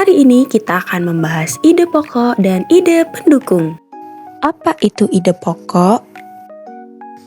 Hari ini kita akan membahas ide pokok dan ide pendukung. Apa itu ide pokok?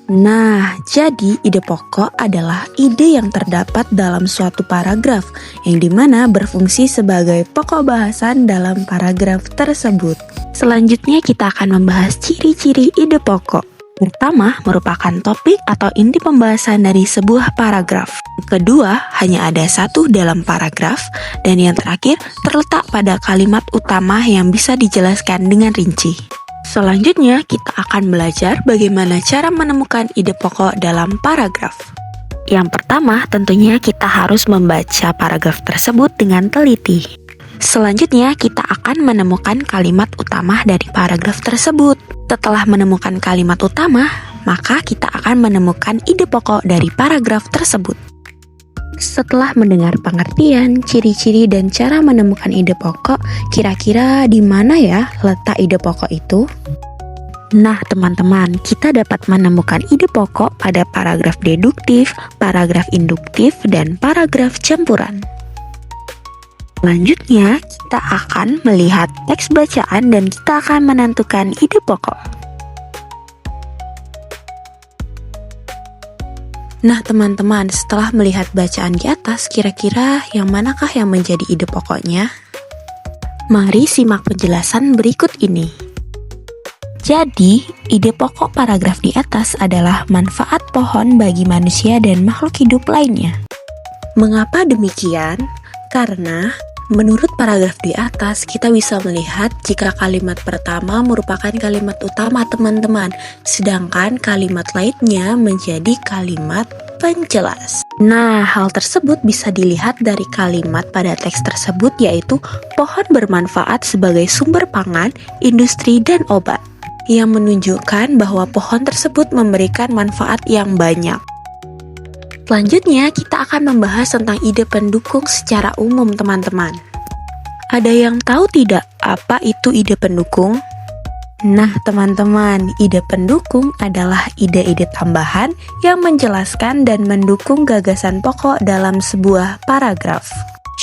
Nah, jadi ide pokok adalah ide yang terdapat dalam suatu paragraf yang dimana berfungsi sebagai pokok bahasan dalam paragraf tersebut. Selanjutnya kita akan membahas ciri-ciri ide pokok. Pertama, merupakan topik atau inti pembahasan dari sebuah paragraf. Kedua, hanya ada satu dalam paragraf. Dan yang terakhir, terletak pada kalimat utama yang bisa dijelaskan dengan rinci. Selanjutnya, kita akan belajar bagaimana cara menemukan ide pokok dalam paragraf. Yang pertama, tentunya kita harus membaca paragraf tersebut dengan teliti. Selanjutnya, kita akan menemukan kalimat utama dari paragraf tersebut. Setelah menemukan kalimat utama, maka kita akan menemukan ide pokok dari paragraf tersebut. Setelah mendengar pengertian, ciri-ciri, dan cara menemukan ide pokok, kira-kira di mana ya letak ide pokok itu? Nah, teman-teman, kita dapat menemukan ide pokok pada paragraf deduktif, paragraf induktif, dan paragraf campuran. Selanjutnya, kita akan melihat teks bacaan dan kita akan menentukan ide pokok. Nah, teman-teman, setelah melihat bacaan di atas, kira-kira yang manakah yang menjadi ide pokoknya? Mari simak penjelasan berikut ini. Jadi, ide pokok paragraf di atas adalah manfaat pohon bagi manusia dan makhluk hidup lainnya. Mengapa demikian? Karena menurut paragraf di atas, kita bisa melihat jika kalimat pertama merupakan kalimat utama teman-teman, sedangkan kalimat lainnya menjadi kalimat penjelas. Nah, hal tersebut bisa dilihat dari kalimat pada teks tersebut, yaitu pohon bermanfaat sebagai sumber pangan, industri, dan obat, yang menunjukkan bahwa pohon tersebut memberikan manfaat yang banyak. Selanjutnya, kita akan membahas tentang ide pendukung secara umum, teman-teman. Ada yang tahu tidak apa itu ide pendukung? Nah, teman-teman, ide pendukung adalah ide-ide tambahan yang menjelaskan dan mendukung gagasan pokok dalam sebuah paragraf.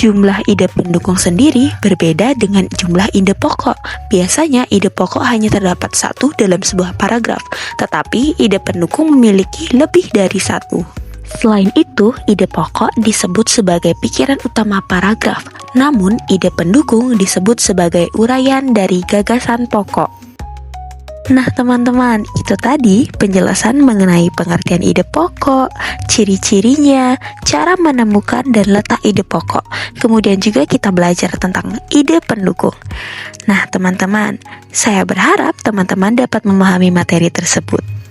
Jumlah ide pendukung sendiri berbeda dengan jumlah ide pokok. Biasanya ide pokok hanya terdapat satu dalam sebuah paragraf, tetapi ide pendukung memiliki lebih dari satu. Selain itu, ide pokok disebut sebagai pikiran utama paragraf, namun ide pendukung disebut sebagai uraian dari gagasan pokok. Nah, teman-teman, itu tadi penjelasan mengenai pengertian ide pokok, ciri-cirinya, cara menemukan dan letak ide pokok. Kemudian juga kita belajar tentang ide pendukung. Nah, teman-teman, saya berharap teman-teman dapat memahami materi tersebut.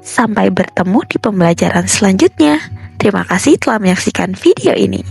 Sampai bertemu di pembelajaran selanjutnya. Terima kasih telah menyaksikan video ini.